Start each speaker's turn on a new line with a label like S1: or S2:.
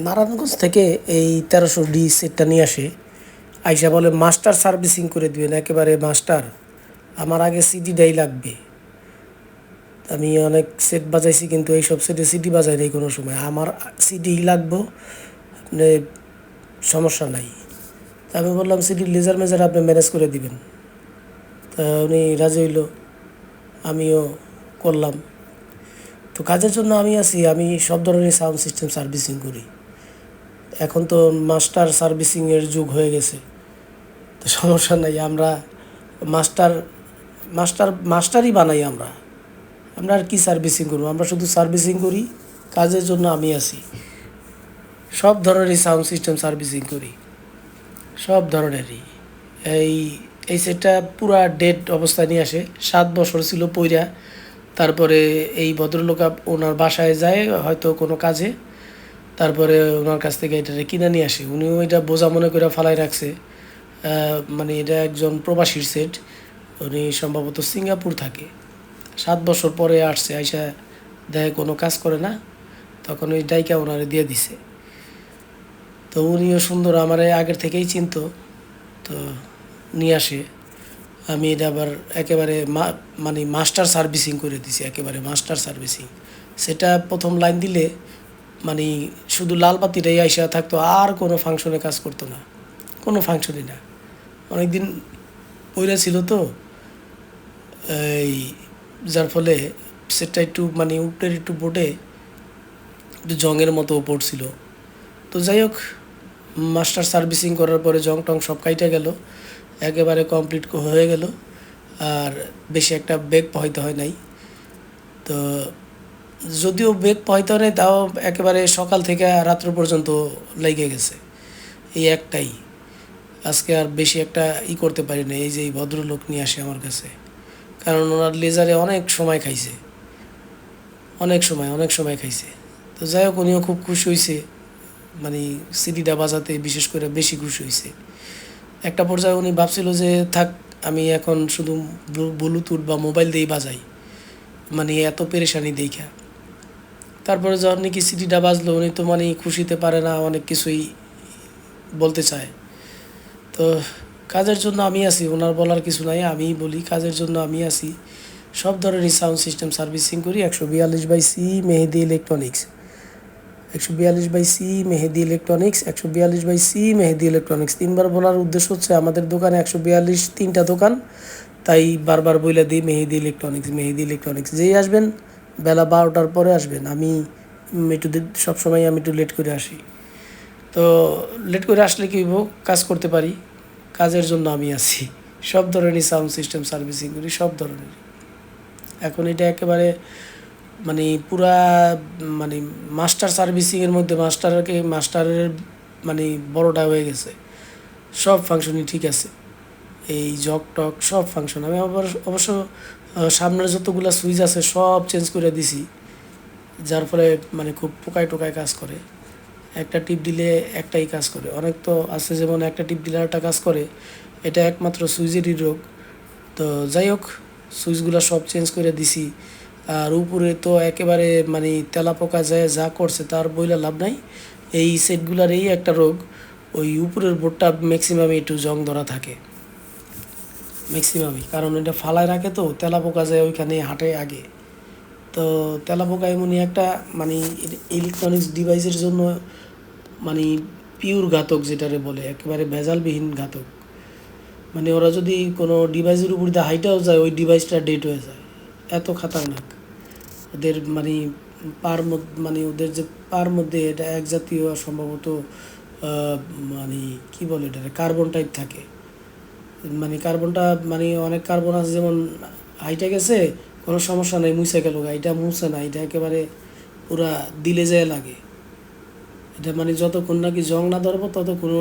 S1: নারায়ণগঞ্জ থেকে এই 1300 ডি সেটটা নিয়ে আসে, আইসা বলে মাস্টার সার্ভিসিং করে দিবেন, একেবারে মাস্টার। আমার আগে সিডিটাই লাগবে। আমি অনেক সেট বাজাইছি কিন্তু এইসব সেটে সিডি বাজাই নাই কোনো সময়। আমার সিডি লাগবো, মানে সমস্যা নাই। তা আমি বললাম সিডির লেজার মেজার আপনি ম্যানেজ করে দিবেন। তা উনি রাজি হইল, আমিও করলাম। তো কাজের জন্য আমি আছি, আমি সব ধরনের সাউন্ড সিস্টেম সার্ভিসিং করি। এখন তো মাস্টার সার্ভিসিংয়ের যুগ হয়ে গেছে, তো সমস্যা নাই। আমরা মাস্টার মাস্টার মাস্টারই বানাই। আমরা আমরা আর কি সার্ভিসিং করবো, আমরা শুধু সার্ভিসিং করি। কাজের জন্য আমি আছি, সব ধরনেরই সাউন্ড সিস্টেম সার্ভিসিং করি, সব ধরনেরই। এই এই সেটটা পুরা ডেড অবস্থায় নিয়ে আসে, 7 বছর ছিল পইরা। তারপরে এই ভদ্রলোক ওনার বাসায় যায় হয়তো কোনো কাজে, তারপরে ওনার কাছ থেকে এটা কিনে নিয়ে আসে। উনিও এটা বোঝা মনে করে ফালাই রাখছে। মানে এটা একজন প্রবাসীর সেট, উনি সম্ভবত সিঙ্গাপুর থাকে। 7 বছর পরে আসছে, আইসা দেখে কোনো কাজ করে না, তখন ওই ডাইকা ওনারে দিয়ে দিছে। তো উনিও সুন্দর আমার আগের থেকেই চিনতো, তো নিয়ে আসে। আমি এটা আবার একেবারে মানে মাস্টার সার্ভিসিং করে দিছি, একেবারে মাস্টার সার্ভিসিং। সেটা প্রথম লাইন দিলে মানে শুধু লাল বাতিটাই আইসা থাকতো, আর কোনো ফাংশনে কাজ করতো না, কোনো ফাংশনই না। অনেক দিন পইরা ছিল তো, এই যার ফলে সেটা একটু মানে উপরের একটু বোর্ডে একটু জংয়ের মতো পড়ছিল। তো যাই হোক, মাস্টার সার্ভিসিং করার পরে জং টং সব কাইটা গেল, একেবারে কমপ্লিট হয়ে গেল। আর বেশি একটা বেগ পোহাইতে হয় নাই। তো যদিও বেগ পোহাইতে হয় নাই, তাও একেবারে সকাল থেকে রাত্র পর্যন্ত লেগে গেছে এই একটাই। আজকে আর বেশি একটা করতে পারি না, এই যে এই ভদ্রলোক নিয়ে আসে আমার কাছে। কারণ ওনার লেজারে অনেক সময় খাইছে, অনেক সময় খাইছে। তো যাই হোক, উনিও খুব খুশি হয়েছে, মানে সিডিটা বাজাতে বিশেষ করে বেশি খুশি হয়েছে। একটা পর্যায়ে উনি ভাবছিল যে থাক, আমি এখন শুধু ব্লুটুথ বা মোবাইল দিয়েই বাজাই, মানে এত পেরেশানি দেখা। তারপরে যখন নাকি সিডিটা বাজলো, উনি তো মানে খুশিতে পারে না, অনেক কিছুই বলতে চায়। তো কাজের জন্য আমি আছি, ওনার বলার কিছু নাই, আমিই বলি কাজের জন্য আমি আছি। সব ধরনের সাউন্ড সিস্টেম সার্ভিসিং করি। 142/C মেহেদি ইলেকট্রনিক্স, 142/C মেহেদি ইলেকট্রনিক্স, 142/C মেহেদি ইলেকট্রনিক্স। 3বার বলার উদ্দেশ্য হচ্ছে আমাদের দোকানে 142 3টা দোকান, তাই বারবার বইলা দিই মেহেদি ইলেকট্রনিক্স, মেহেদি ইলেকট্রনিক্স। যেই আসবেন বেলা 12টার পরে আসবেন। আমি একটু সবসময় আমি একটু লেট করে আসি। তো লেট করে আসলে কি হইব, কাজ করতে পারি। কাজের জন্য আমি আছি, সব ধরনের সাউন্ড সিস্টেম সার্ভিসিং করি, সব ধরনের। এখন এটা একেবারে মানে পুরা মানে মাস্টার সার্ভিসিংয়ের মধ্যে মাস্টারের মানে বড়টা হয়ে গেছে। সব ফাংশনই ঠিক আছে, এই জক টক সব ফাংশন। আমি আবার অবশ্য সামনের যতগুলো সুইচ আছে সব চেঞ্জ করে দিছি, যার ফলে মানে খুব টোকায় টোকায় কাজ করে। একটা টিপ দিলে একটাই কাজ করে। অনেক তো আছে যেমন একটা টিপ দিলে একটা কাজ করে, এটা একমাত্র সুইচেরই রোগ। তো যাই হোক, সুইচগুলো সব চেঞ্জ করে দিছি। আর উপরে তো একেবারে মানে তেলাপোকা যায় যা করছে, তার বইলে লাভ নাই। এই সেটগুলার এই একটা রোগ, ওই উপরের বোর্ডটা ম্যাক্সিমামই একটু জং ধরা থাকে, ম্যাক্সিমামই। কারণ এটা ফালায় রাখে তো, তেলাপোকা যায় ওইখানে হাঁটে আগে। তো তেলাপোকা এমনই একটা মানে ইলেকট্রনিক্স ডিভাইসের জন্য মানে পিওর ঘাতক, যেটারে বলে একেবারে ভেজালবিহীন ঘাতক। মানে ওরা যদি কোনো ডিভাইসের উপর দিয়ে হাইটাও যায়, ওই ডিভাইসটা ডেট হয়ে যায়, এত খাতারনাক ওদের। মানে মানে ওদের যে পার মধ্যে এটা এক জাতীয় সম্ভবত মানে কি বলে এটা, কার্বন টাইপ থাকে। মানে কার্বনটা মানে অনেক কার্বন আছে, যেমন হাইটা গেছে কোনো সমস্যা নাই, মুছে গেল, এটা মুছে না, এটা একেবারে পুরা দিলে যায় লাগে। এটা মানে যতক্ষণ নাকি জং না ধরবো ততক্ষণ